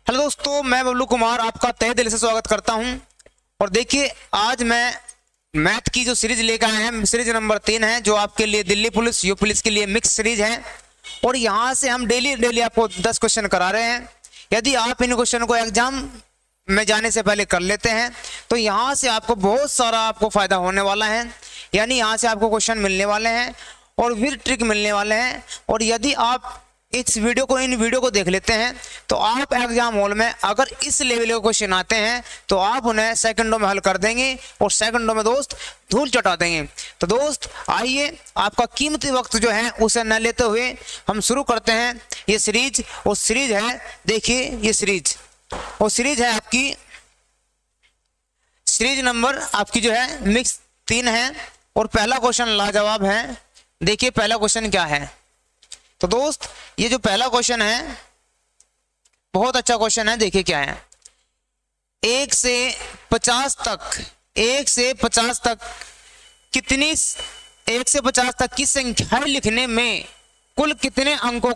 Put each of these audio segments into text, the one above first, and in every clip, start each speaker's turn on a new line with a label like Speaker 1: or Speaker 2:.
Speaker 1: Hello दोस्तों, मैं बबलू कुमार आपका तहे दिल से स्वागत करता हूं। और देखिए, आज मैं मैथ की जो सीरीज लेकर आए हैं, सीरीज नंबर 3 है, जो आपके लिए दिल्ली पुलिस यू पुलिस के लिए मिक्स सीरीज है। और यहाँ से हम डेली आपको 10 क्वेश्चन करा रहे हैं। यदि आप इन क्वेश्चन को एग्जाम में जाने से पहले कर लेते हैं तो यहाँ से आपको बहुत सारा आपको फायदा होने वाला है। यानी यहाँ से आपको क्वेश्चन मिलने वाले हैं और फिर ट्रिक मिलने वाले हैं। और यदि आप इन वीडियो को देख लेते हैं तो आप एग्जाम हॉल में अगर इस लेवल के क्वेश्चन आते हैं तो आप उन्हें सेकंडों में हल कर देंगे और सेकंडों में दोस्त धूल चटा देंगे। तो दोस्त आइए, आपका कीमती वक्त जो है उसे न लेते हुए हम शुरू करते हैं ये सीरीज। और सीरीज है, देखिए ये सीरीज है आपकी सीरीज नंबर आपकी जो है मिक्स 3 है। और पहला क्वेश्चन लाजवाब है। देखिए पहला क्वेश्चन क्या है। तो दोस्त ये जो पहला क्वेश्चन है बहुत अच्छा क्वेश्चन है। देखिए क्या है, 1 से 50 तक कितनी 1 से 50 तक की संख्याएं लिखने में कुल कितने अंकों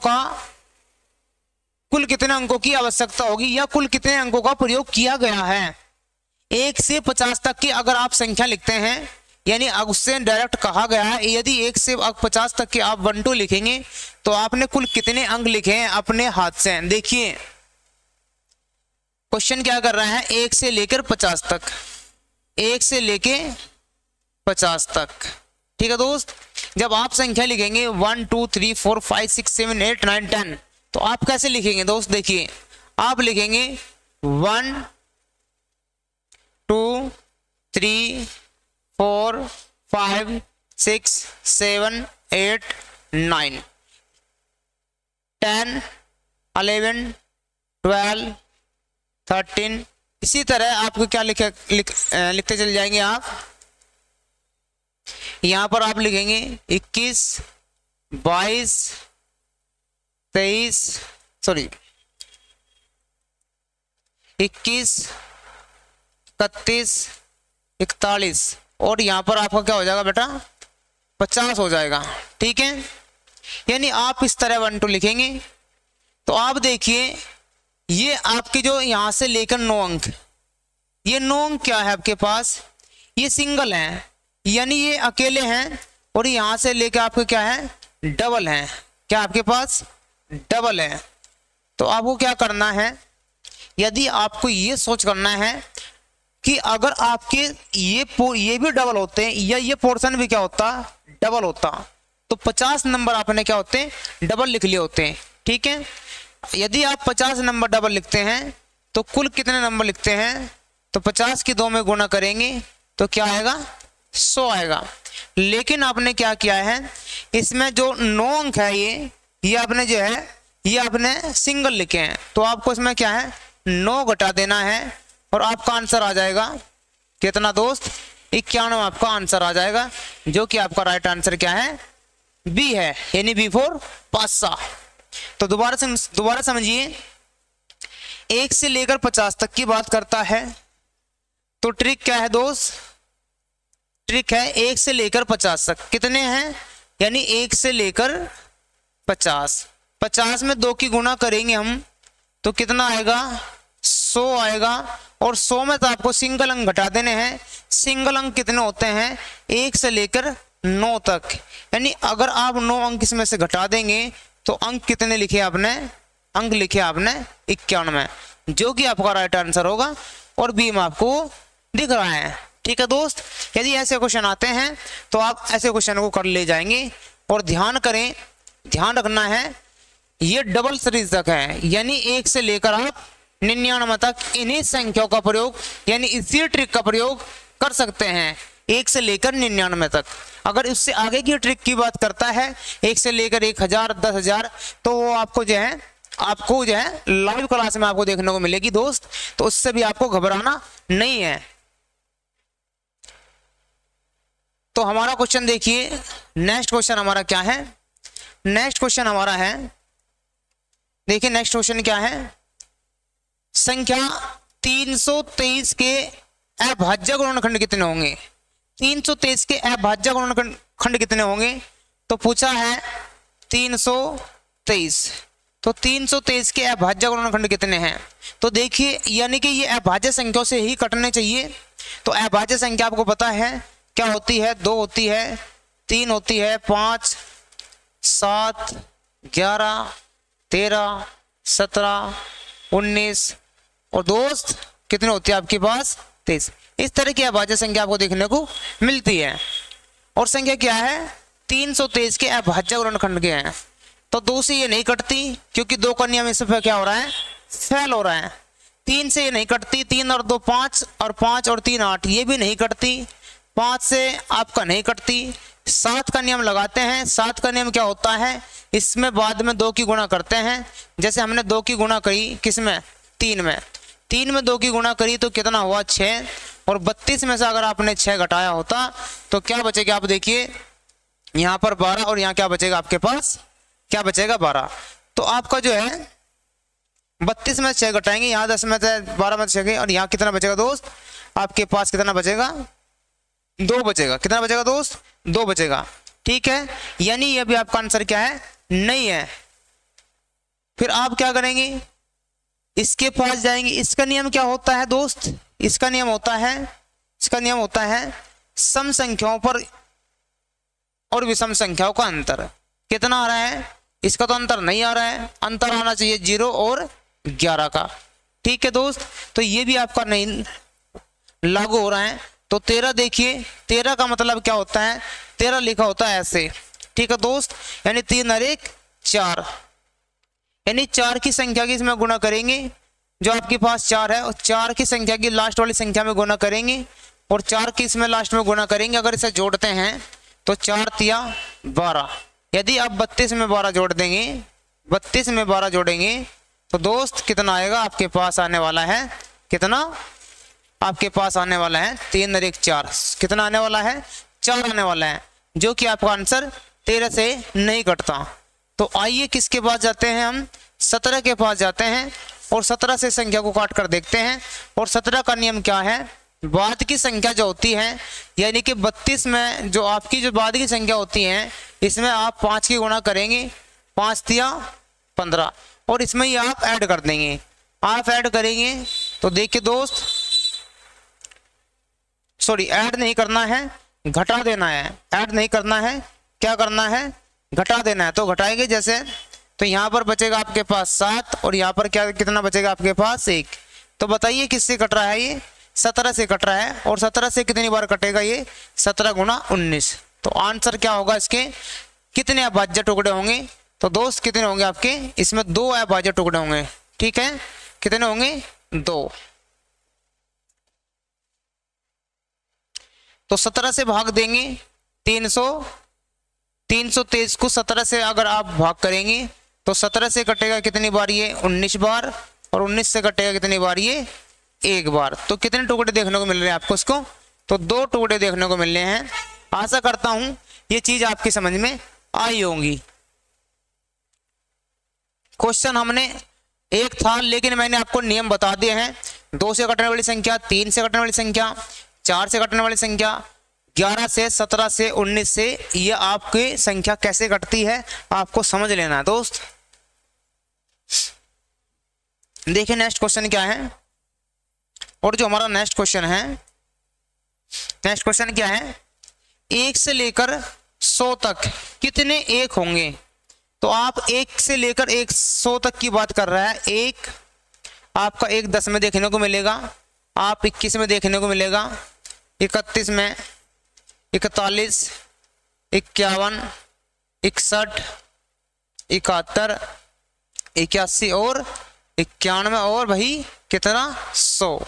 Speaker 1: की आवश्यकता होगी या कुल कितने अंकों का प्रयोग किया गया है। 1 से 50 तक की अगर आप संख्या लिखते हैं, यानी उससे डायरेक्ट कहा गया है यदि 1 से 50 तक के आप 1 2 लिखेंगे तो आपने कुल कितने अंक लिखे हैं अपने हाथ से। देखिए क्वेश्चन क्या कर रहा है, 1 से लेकर 50 तक, 1 से लेके 50 तक। ठीक है दोस्त, जब आप संख्या लिखेंगे 1 2 3 4 5 6 7 8 9 10 तो आप कैसे लिखेंगे दोस्त। देखिए आप लिखेंगे 1 2 3 4 5 6 7 8 9 10 11 12 13। इसी तरह आपको क्या लिखते चले जाएंगे। आप यहां पर आप लिखेंगे 21 22 23 21 31 41 और यहां पर आपका क्या हो जाएगा बेटा, 50 हो जाएगा। ठीक है, यानी आप इस तरह 1 2 लिखेंगे। तो आप देखिए ये आपके जो यहां से लेकर 9 अंक, ये 9 अंक क्या है आपके पास, ये सिंगल हैं, यानी ये अकेले हैं। और यहां से लेकर आपके क्या है, डबल हैं। क्या आपके पास डबल है। तो आपको क्या करना है, यदि आपको ये सोच करना है कि अगर आपके ये भी डबल होते हैं या ये पोर्शन भी क्या होता, डबल होता, तो 50 नंबर आपने क्या होते हैं, डबल लिख लिए होते हैं। ठीक है, यदि आप 50 नंबर डबल लिखते हैं तो कुल कितने नंबर लिखते हैं, तो 50 की 2 में गुणा करेंगे तो क्या आएगा, 100 आएगा। लेकिन आपने क्या किया है, इसमें जो 9 अंक है ये आपने जो है ये आपने सिंगल लिखे हैं। तो आपको इसमें क्या है, 9 घटा देना है और आपका आंसर आ जाएगा कितना दोस्त, 91 आपका आंसर आ जाएगा, जो कि आपका राइट आंसर क्या है, बी है, यानी बी फॉर पासा। तो दोबारा समझिए, 1 से लेकर 50 तक की बात करता है तो ट्रिक क्या है दोस्त, ट्रिक है 1 से लेकर 50 तक कितने हैं, यानी 1 से लेकर 50 में 2 की गुणा करेंगे हम तो कितना आएगा, 100 आएगा। और 100 में तो आपको सिंगल अंक घटा देने हैं। सिंगल अंक कितने होते हैं, 1 से लेकर 9 तक, यानी अगर आप 9 अंक इसमें से घटा देंगे तो अंक कितने लिखे आपने, अंक लिखे आपने 91, जो कि आपका राइट आंसर होगा और बी में आपको दिख रहा है। ठीक है दोस्त, यदि ऐसे क्वेश्चन आते हैं तो आप ऐसे क्वेश्चन को कर ले जाएंगे। और ध्यान करें, ध्यान रखना है ये डबल सीरीज तक है, यानी 1 से लेकर आप 99 तक इन्हीं संख्याओं का प्रयोग, यानी इसी ट्रिक का प्रयोग कर सकते हैं 1 से लेकर 99 तक। अगर इससे आगे की ट्रिक की बात करता है 1 से लेकर 1000 10,000 तो वो आपको जो है लाइव क्लास में आपको देखने को मिलेगी दोस्त। तो उससे भी आपको घबराना नहीं है। तो हमारा क्वेश्चन देखिए, नेक्स्ट क्वेश्चन हमारा क्या है, नेक्स्ट क्वेश्चन हमारा है, देखिए नेक्स्ट क्वेश्चन क्या है, संख्या 323 के अभाज्य गुणनखंड कितने होंगे। 323 के अभाज्य गुणनखंड कितने होंगे, तो पूछा है 323 तो 323 के अभाज्य गुणनखंड कितने हैं? तो देखिए यानी कि ये अभाज्य संख्याओं से ही कटने चाहिए। तो अभाज्य संख्या आपको पता है क्या होती है? 2 होती है, 3 होती है, 5, 7, 11, 13, 17, 19 और दोस्त कितने होती है आपके पास? 23। इस तरह की अभाज्य संख्या आपको देखने को मिलती है। और संख्या क्या है? 323 के अभाज्य गुणनखंड के हैं। तो 2 से ये नहीं कटती क्योंकि 2 का नियम इससे क्या हो रहा है? फेल हो रहा है। 3 से ये नहीं कटती, 3 और 2 5 और 5 और 3 8, ये भी नहीं कटती। 5 से आपका नहीं कटती। 7 का नियम लगाते हैं। 7 का नियम क्या होता है? इसमें बाद में 2 की गुणा करते हैं। जैसे हमने 2 की गुणा करी किसमें? 3 में। 3 में 2 की गुणा करी तो कितना हुआ? 6। और 32 में से अगर आपने 6 घटाया होता तो क्या बचेगा? आप देखिए यहाँ पर 12 और यहाँ क्या बचेगा आपके पास? क्या बचेगा? 12। तो आपका जो है 32 में 6 घटाएंगे, यहाँ 10 में से 12 में 6 और यहाँ कितना बचेगा दोस्त? आपके पास कितना बचेगा? 2 बचेगा। कितना बचेगा दोस्त? 2 बचेगा। ठीक है, यानी ये भी आपका आंसर क्या है? नहीं है। फिर आप क्या करेंगे? इसके पास जाएंगे। इसका नियम क्या होता है दोस्त? इसका नियम होता है सम संख्याओं पर और विषम संख्याओं का अंतर। कितना आ रहा है? इसका तो अंतर नहीं आ रहा है, अंतर आना चाहिए 0 और 11 का। ठीक है दोस्त, तो ये भी आपका नहीं लागू हो रहा है। तो 13 देखिए, 13 का मतलब क्या होता है? 13 लिखा होता है ऐसे। ठीक है दोस्त, यानी 3 और 1 4, यानी 4 की संख्या की इसमें गुणा करेंगे जो आपके पास 4 है, और 4 की संख्या की लास्ट वाली संख्या में गुणा करेंगे और 4 की इसमें लास्ट में गुणा करेंगे। अगर इसे जोड़ते हैं तो 4 तिया 12। यदि आप 32 में 12 जोड़ देंगे, 32 में 12 जोड़ेंगे तो दोस्त कितना आएगा? आपके पास आने वाला है कितना? आपके पास आने वाला है 3 और 1 4। कितना आने वाला है? 4 आने वाला है, जो कि आपका आंसर 13 से नहीं कटता। तो आइए किसके पास जाते हैं? हम 17 के पास जाते हैं और 17 से संख्या को काट कर देखते हैं। और 17 का नियम क्या है? बाद की संख्या जो होती है, यानी कि 32 में जो आपकी जो बाद की संख्या होती है, इसमें आप 5 की गुणा करेंगे, 5 तिया 15, और इसमें ही आप ऐड कर देंगे। आप ऐड करेंगे तो देखिए दोस्त, सॉरी ऐड नहीं करना है, घटा देना है। ऐड नहीं करना है, क्या करना है? घटा देना है। तो घटाएंगे जैसे, तो यहाँ पर बचेगा आपके पास 7 और यहाँ पर क्या कितना बचेगा आपके पास? 1। तो बताइए किससे कट रहा है? ये 17 से कट रहा है। और 17 से कितनी बार कटेगा? ये 17 गुणा 19। तो आंसर क्या होगा इसके? कितने अभाज्य टुकड़े होंगे? तो दोस्त कितने होंगे आपके? इसमें 2 अभाज्य टुकड़े होंगे। ठीक है, कितने होंगे? 2। तो 17 से भाग देंगे 323 को 17 से अगर आप भाग करेंगे तो 17 से कटेगा कितनी बार? ये 19 बार। और 19 से कटेगा कितनी बार? ये 1 बार। तो कितने टुकड़े देखने को मिल रहे हैं आपको इसको? तो 2 टुकड़े देखने को मिल रहे हैं। आशा करता हूं ये चीज आपकी समझ में आई होंगी। क्वेश्चन हमने एक था, लेकिन मैंने आपको नियम बता दिए हैं। 2 से कटने वाली संख्या, 3 से कटने वाली संख्या, 4 से कटने वाली संख्या, 11 से, 17 से, 19 से, ये आपकी संख्या कैसे कटती है आपको समझ लेना है दोस्त। देखिए नेक्स्ट क्वेश्चन क्या है। और जो हमारा नेक्स्ट क्वेश्चन है, नेक्स्ट क्वेश्चन क्या है? 1 से लेकर 100 तक कितने 1 होंगे? तो आप 1 से लेकर 100 तक की बात कर रहा है। 1 आपका 1 10 में देखने को मिलेगा, आप 21 में देखने को मिलेगा, 31 में, 41, 51, 61, 71, 81 और 91 और भाई कितना? 100।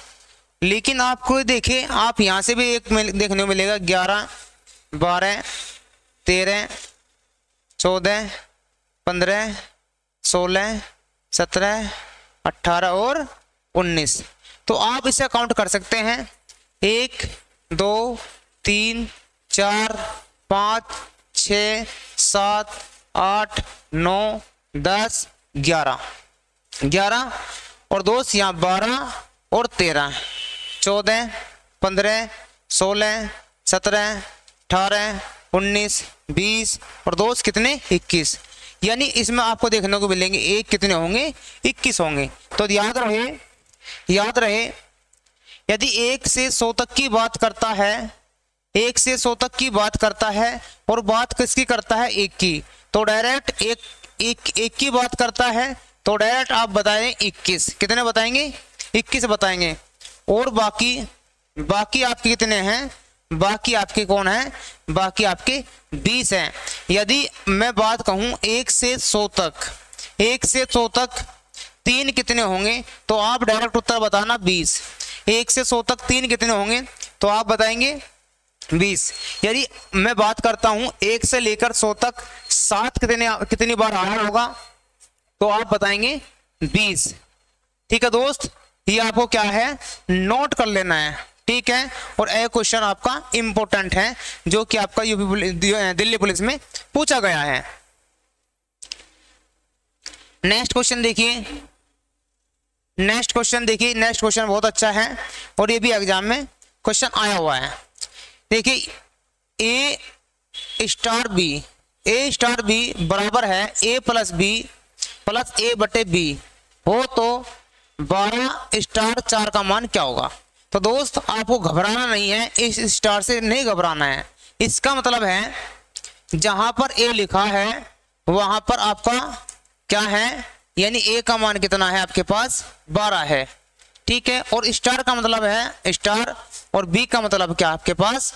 Speaker 1: लेकिन आपको देखे, आप यहां से भी एक देखने को मिलेगा 11, 12, 13, 14, 15, 16, 17, 18 और 19। तो आप इसे काउंट कर सकते हैं। 1 2 3 4 5 6 7 8 9 10 11 और दोस्त यहाँ 12 और 13, 14, 15, 16, 17, 18, 19, 20 और दोस्त कितने? 21। यानी इसमें आपको देखने को मिलेंगे एक कितने होंगे, 21 होंगे। तो याद रहे यदि 1 से 100 तक की बात करता है, 1 से 100 तक की बात करता है और बात किसकी करता है, 1 की, तो डायरेक्ट एक की बात करता है तो डायरेक्ट आप बताएं 21। कितने बताएंगे, 21 बताएंगे। और बाकी आपके कितने हैं, बाकी आपके कौन है, बाकी आपके 20 हैं। यदि मैं बात कहूं 1 से 100 तक 3 कितने होंगे, तो आप डायरेक्ट उत्तर बताना 20। 1 से 100 तक 3 कितने होंगे, तो आप बताएंगे 20। यदि मैं बात करता हूं 1 से लेकर 100 तक 7 कितनी बार आया होगा, तो आप बताएंगे 20। ठीक है दोस्त, ये आपको क्या है, नोट कर लेना है। ठीक है, और एक क्वेश्चन आपका इंपॉर्टेंट है जो कि आपका दिल्ली पुलिस में पूछा गया है। नेक्स्ट क्वेश्चन देखिए, नेक्स्ट क्वेश्चन बहुत अच्छा है और ये भी एग्जाम में क्वेश्चन आया हुआ है। देखिए ए स्टार बी बराबर है ए प्लस बी प्लस ए बटे बी हो तो 12 स्टार 4 का मान क्या होगा। तो दोस्त आपको घबराना नहीं है, इस स्टार से नहीं घबराना है। इसका मतलब है जहां पर ए लिखा है वहां पर आपका क्या है, यानी ए का मान कितना है आपके पास, 12 है। ठीक है, और स्टार का मतलब है स्टार और बी का मतलब क्या आपके पास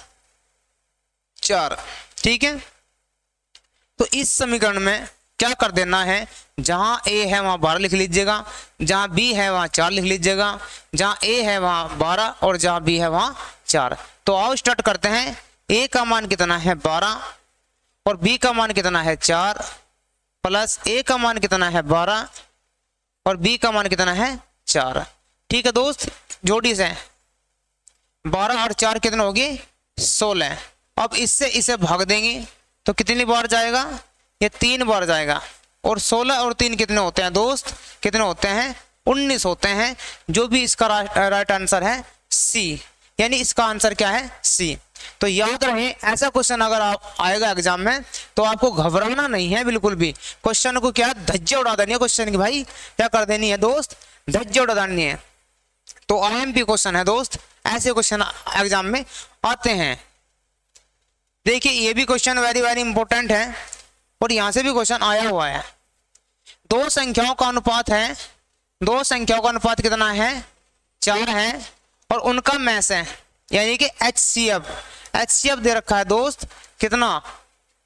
Speaker 1: 4। ठीक है, तो इस समीकरण में क्या कर देना है, जहां ए है वहां 12 लिख लीजिएगा, जहां बी है वहां 4 लिख लीजिएगा, जहां ए है वहां 12 और जहां बी है वहां 4। तो आओ स्टार्ट करते हैं। ए का मान कितना है 12 और बी का मान कितना है 4 प्लस ए का मान कितना है 12 और बी का मान कितना है 4। ठीक है दोस्त, जोड़ी से 12 और 4 कितने हो गए 16। अब इससे इसे भाग देंगे तो कितनी बार जाएगा, ये 3 बार जाएगा। और 16 और 3 कितने होते हैं दोस्त, कितने होते हैं 19 होते हैं। जो भी इसका राइट आंसर है सी, यानी इसका आंसर क्या है सी। तो याद रहे ऐसा क्वेश्चन अगर आप आएगा एग्जाम में तो आपको घबराना नहीं है बिल्कुल भी। क्वेश्चन को क्या धज्जे उड़ा देनी है, क्वेश्चन की भाई क्या कर देनी है दोस्त, धज्जे उड़ा देनी है। तो आईएमपी क्वेश्चन है दोस्त, ऐसे क्वेश्चन एग्जाम में आते हैं। देखिए ये भी क्वेश्चन वेरी वेरी इंपॉर्टेंट है और यहां से भी क्वेश्चन आया हुआ है। दो संख्याओं का अनुपात है, दो संख्याओं का अनुपात कितना है 4 है और उनका मैस है यानी कि HCF दे रखा है दोस्त, कितना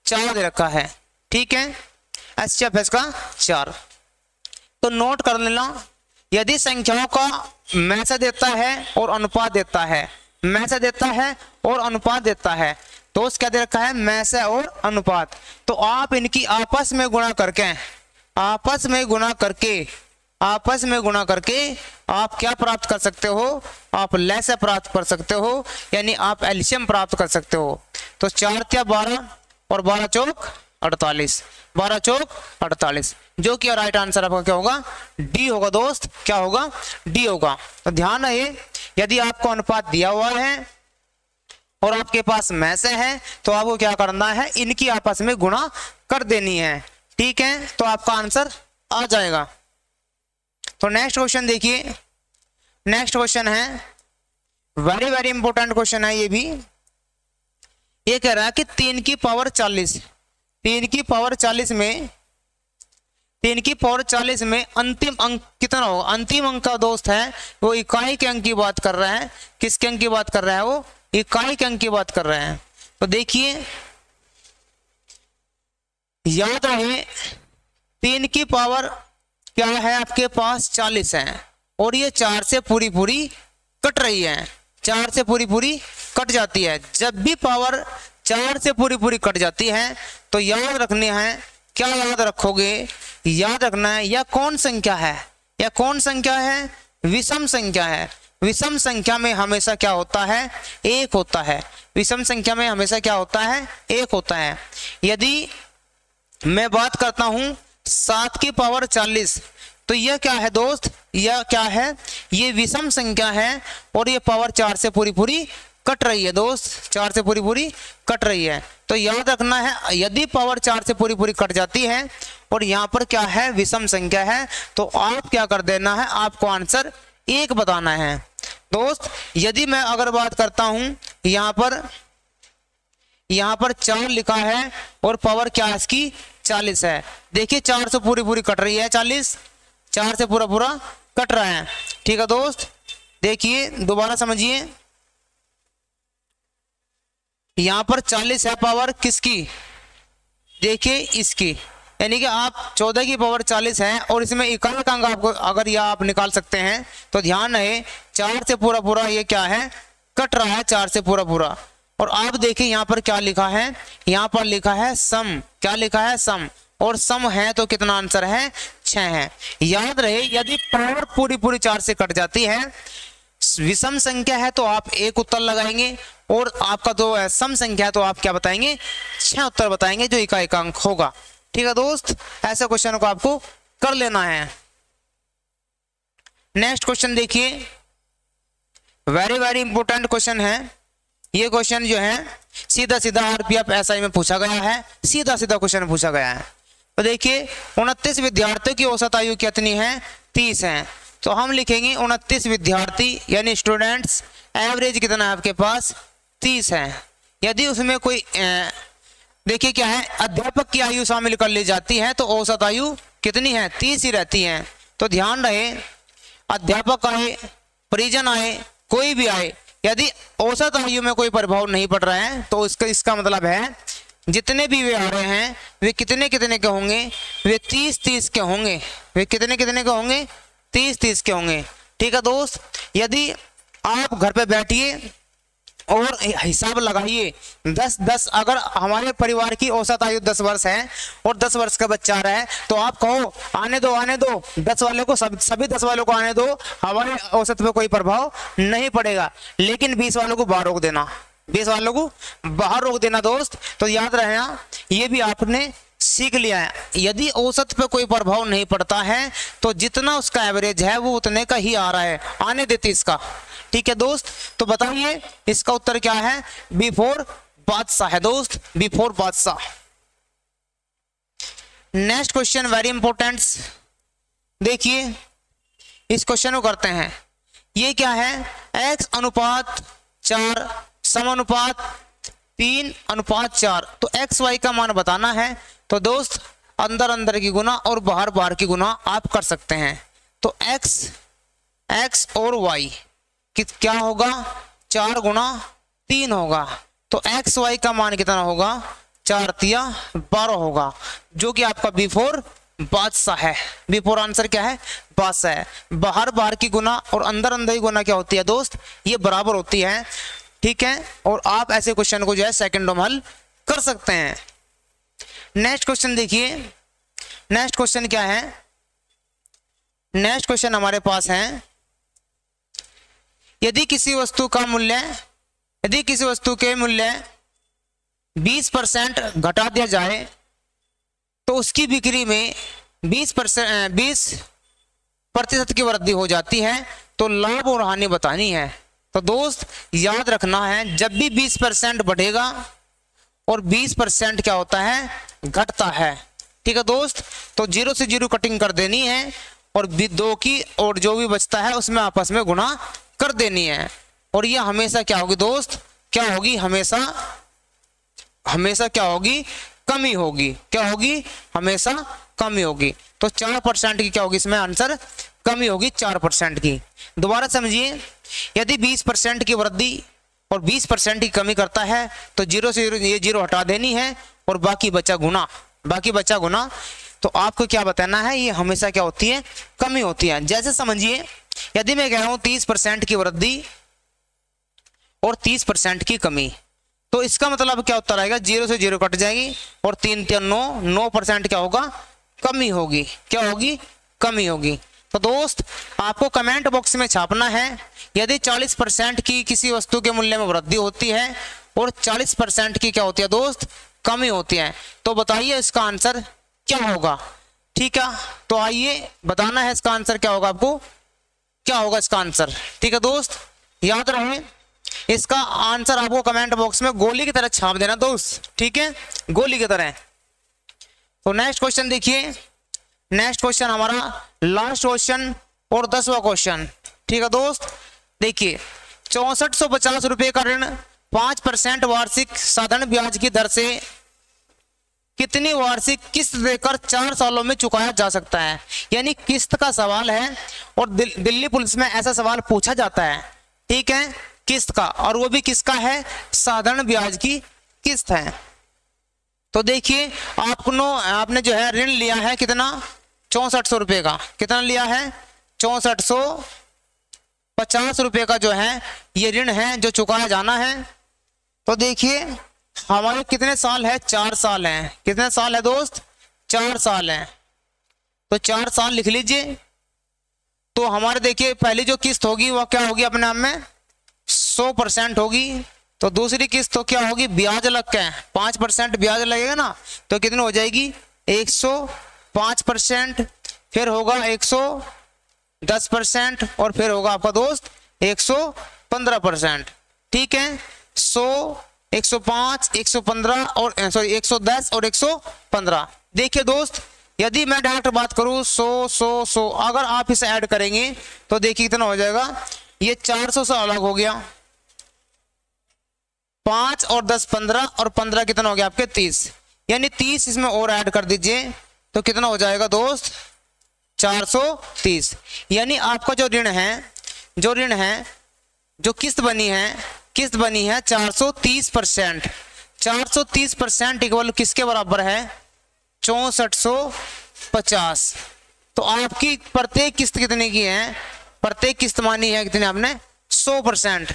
Speaker 1: 4 दे रखा है। ठीक है, HCF है इसका 4। तो नोट कर लेना, यदि संख्याओं का मैस देता है और अनुपात देता है, मैस देता है और अनुपात देता है, तो क्या दे रखा है मैस और अनुपात, तो आप इनकी आपस में गुणा करके आप क्या प्राप्त कर सकते हो, आप लैसे प्राप्त कर सकते हो, यानी आप एलसीएम प्राप्त कर सकते हो। तो 4 × 12 और 12 चौक 48, 12 चौक 48, जो कि राइट आंसर आपका क्या होगा डी होगा दोस्त, क्या होगा डी होगा। तो ध्यान रहे यदि आपको अनुपात दिया हुआ है और आपके पास मैसे है तो आपको क्या करना है, इनकी आपस में गुणा कर देनी है। ठीक है, तो आपका आंसर आ जाएगा। तो नेक्स्ट क्वेश्चन देखिए, नेक्स्ट क्वेश्चन है वेरी वेरी इंपॉर्टेंट क्वेश्चन है। ये भी ये कह रहा है कि 3 की पावर 40, 3 की पावर 40 में अंतिम अंक कितना होगा। अंतिम अंक का दोस्त है वो इकाई के अंक की बात कर रहा है, किसके अंक की बात कर रहा है, वो इकाई के अंक की बात कर रहे हैं। तो देखिए याद रहे 3 की पावर क्या है आपके पास 40 है और ये 4 से पूरी कट रही है, 4 से पूरी कट जाती है। जब भी पावर 4 से पूरी कट जाती है तो याद रखने हैं, क्या याद रखोगे, याद रखना है यह कौन संख्या है, यह कौन संख्या है, विषम संख्या है। विषम संख्या में हमेशा क्या होता है 1 होता है, विषम संख्या में हमेशा क्या होता है 1 होता है। यदि मैं बात करता हूं 7 की पावर 40 तो यह क्या है दोस्त, यह क्या है, ये विषम संख्या है और ये पावर 4 से पूरी कट रही है दोस्त, 4 से पूरी पूरी कट रही है। तो याद रखना है यदि पावर 4 से पूरी पूरी कट जाती है और यहाँ पर क्या है विषम संख्या है, तो आप क्या कर देना है, आपको आंसर 1 बताना है दोस्त। यदि मैं अगर बात करता हूं यहाँ पर 4 लिखा है और पावर क्या है इसकी 40 है। देखिए 4 से पूरी पूरी कट रही है, 40 4 से पूरा पूरा कट रहा है। ठीक है दोस्त, देखिए दोबारा समझिए, यहाँ पर 40 है पावर किसकी, देखिए इसकी, यानी कि आप 14 की पावर 40 है और इसमें एकांक अंक आपको अगर यह आप निकाल सकते हैं तो ध्यान रहे 4 से पूरा पूरा ये क्या है कट रहा है, 4 से पूरा पूरा। और आप देखिए यहाँ पर क्या लिखा है, यहाँ पर लिखा है सम, क्या लिखा है सम, और सम है तो कितना आंसर है 6 है। याद रहे यदि पावर पूरी पूरी 4 से कट जाती है, विषम संख्या है तो आप 1 उत्तर लगाएंगे और आपका जो सम संख्या है तो आप क्या बताएंगे 6 उत्तर बताएंगे जो एकांक होगा। ठीक है दोस्त, ऐसे क्वेश्चन को आपको कर लेना है। नेक्स्ट क्वेश्चन देखिए, वेरी वेरी इंपॉर्टेंट क्वेश्चन है ये। क्वेश्चन जो है सीधा सीधा आरपीएफ एसआई में पूछा गया है, सीधा सीधा क्वेश्चन पूछा गया है। तो देखिए 29 विद्यार्थियों की औसत आयु कितनी है 30 है। तो हम लिखेंगे 29 विद्यार्थी यानी स्टूडेंट्स, एवरेज कितना है आपके पास 30 है। यदि उसमें कोई देखिए क्या है अध्यापक की आयु शामिल कर ली जाती है तो औसत आयु कितनी है 30 ही रहती है। तो ध्यान रहे अध्यापक आए, परिजन आए, कोई भी आए, यदि औसत आयु में कोई प्रभाव नहीं पड़ रहा है तो इसका मतलब है जितने भी वे आ रहे हैं वे कितने कितने के होंगे, वे 30-30 के होंगे, वे कितने कितने के होंगे 30-30 के होंगे। ठीक है दोस्त, यदि आप घर पे बैठिए और हिसाब लगाइए 10-10, अगर हमारे परिवार की औसत आयु 10 वर्ष है और 10 वर्ष का बच्चा आ रहा है तो आप कहो आने दो 10 वाले को, सभी 10 वालों को आने दो, हमारे औसत पे कोई प्रभाव नहीं पड़ेगा। लेकिन 20 वालों को बाहर रोक देना, 20 वालों को बाहर रोक देना दोस्त। तो याद रहना ये भी आपने सीख लिया है, यदि औसत पे कोई प्रभाव नहीं पड़ता है तो जितना उसका एवरेज है वो उतने का ही आ रहा है, आने देती इसका। ठीक है दोस्त, तो बताइए इसका उत्तर क्या है, बिफोर बादशाह है दोस्त, बिफोर बादशाह। नेक्स्ट क्वेश्चन वेरी इंपॉर्टेंट, देखिए इस क्वेश्चन को करते हैं। ये क्या है x अनुपात 4 समानुपात 3:4। तो x y का मान बताना है। तो दोस्त अंदर अंदर की गुना और बाहर बाहर की गुना आप कर सकते हैं। तो x और y क्या होगा 4 गुना 3 होगा। तो एक्स वाई का मान कितना होगा 4×3 12 होगा, जो कि आपका बिफोर बादशाह है। बिफोर आंसर क्या है बादशाह है। बाहर बाहर की गुना और अंदर अंदर की गुना क्या होती है दोस्त, ये बराबर होती है। ठीक है, और आप ऐसे क्वेश्चन को जो है सेकंडों में हल कर सकते हैं। नेक्स्ट क्वेश्चन देखिए, नेक्स्ट क्वेश्चन क्या है, नेक्स्ट क्वेश्चन हमारे पास है यदि किसी वस्तु का मूल्य, यदि किसी वस्तु के मूल्य 20% घटा दिया जाए तो उसकी बिक्री में 20% की वृद्धि हो जाती है। तो लाभ और हानि बतानी है। तो दोस्त याद रखना है जब भी 20% बढ़ेगा और 20% क्या होता है घटता है। ठीक है दोस्त, तो 0 से 0 कटिंग कर देनी है और 2 की और जो भी बचता है उसमें आपस में गुणा कर देनी है। और ये हमेशा क्या होगी दोस्त, क्या होगी हमेशा, हमेशा क्या होगी कमी होगी। क्या होगी हमेशा कमी होगी। तो 4% की क्या होगी इसमें आंसर कमी होगी 4% की। दोबारा समझिए, यदि 20% की वृद्धि और 20% की कमी करता है तो 0 से 0 ये 0 हटा देनी है और बाकी बचा गुना, बाकी बचा गुना। तो आपको क्या बताना है, ये हमेशा क्या होती है कमी होती है। जैसे समझिए यदि मैं कह रहा हूं 30% की वृद्धि और 30% की कमी, तो इसका मतलब क्या उत्तर आएगा 0 से 0 कट जाएगी और 3×3 9% क्या होगा कमी होगी। क्या होगी कमी होगी। तो दोस्त आपको कमेंट बॉक्स में छापना है यदि 40% की किसी वस्तु के मूल्य में वृद्धि होती है और 40% की क्या होती है दोस्त कमी होती है, तो बताइए इसका आंसर क्या होगा। ठीक है, तो आइए बताना है इसका आंसर क्या होगा, आपको क्या होगा इसका आंसर। ठीक है दोस्त, याद रहे इसका आंसर आपको कमेंट बॉक्स में गोली की तरह छाप देना दोस्त, ठीक है, गोली की तरह। तो नेक्स्ट क्वेश्चन देखिए, नेक्स्ट क्वेश्चन हमारा लास्ट क्वेश्चन और 10वां क्वेश्चन, ठीक है दोस्त। देखिए 6450 रुपए का ऋण 5% वार्षिक साधारण ब्याज की दर से कितनी वार्षिक किस्त देकर 4 सालों में चुकाया जा सकता है। यानी किस्त का सवाल है और दिल्ली पुलिस में ऐसा सवाल पूछा जाता है, ठीक है, किस्त का, और वो भी किसका है, साधारण ब्याज की किस्त है। तो देखिए आपने जो है ऋण लिया है कितना, 6400 रुपए का, कितना लिया है, 6450 रुपए का जो है ये ऋण है जो चुकाया जाना है। तो देखिए हमारे कितने साल है, 4 साल हैं, कितने साल है दोस्त, 4 साल हैं। तो 4 साल लिख लीजिए। तो हमारे देखिए पहली जो किस्त होगी वह क्या होगी, अपने आप में 100% होगी। तो दूसरी किस्त तो क्या होगी, ब्याज अलग क्या है, 5% ब्याज लगेगा ना, तो कितनी हो जाएगी 105%, फिर होगा 110% और फिर होगा आपका दोस्त 115%, ठीक है। 100, 105, 115 और 110 और 115। देखिए दोस्त यदि मैं डायरेक्ट बात करूं 100, अगर आप इसे ऐड करेंगे तो देखिए कितना हो जाएगा, ये 400 से अलग हो गया, 5 और 10 15 और 15 कितना हो गया आपके 30, यानी 30 इसमें और ऐड कर दीजिए तो कितना हो जाएगा दोस्त 430। यानी आपका जो ऋण है जो किस्त बनी है 430%। 430% इक्वल किसके बराबर है, 6450। तो आपकी प्रत्येक किस्त कितने की है, प्रत्येक किस्त मानी है कितने आपने, 100%।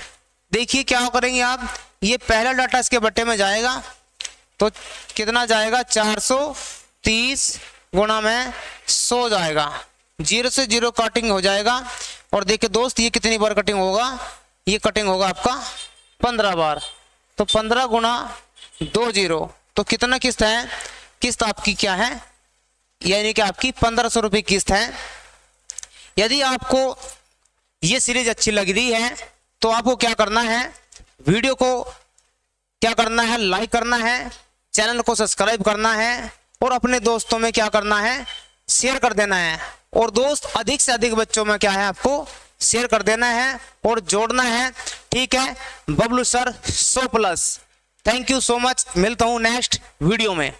Speaker 1: देखिए क्या करेंगे आप, ये पहला डाटा इसके बट्टे में जाएगा तो कितना जाएगा, 430 गुणा में 100 जाएगा, 0 से 0 कटिंग हो जाएगा। और देखिए दोस्त ये कितनी बार कटिंग होगा, ये कटिंग होगा आपका 15 बार। तो 15 गुणा 20 तो कितना किस्त है, किस्त आपकी क्या है, यानी कि आपकी 1500 रुपये किस्त है। यदि आपको ये सीरीज अच्छी लग रही है तो आपको क्या करना है, वीडियो को क्या करना है, लाइक करना है, चैनल को सब्सक्राइब करना है और अपने दोस्तों में क्या करना है, शेयर कर देना है। और दोस्त अधिक से अधिक बच्चों में क्या है, आपको शेयर कर देना है और जोड़ना है, ठीक है। Bablu sir 100+। Thank you so much, मिलता हूं नेक्स्ट वीडियो में।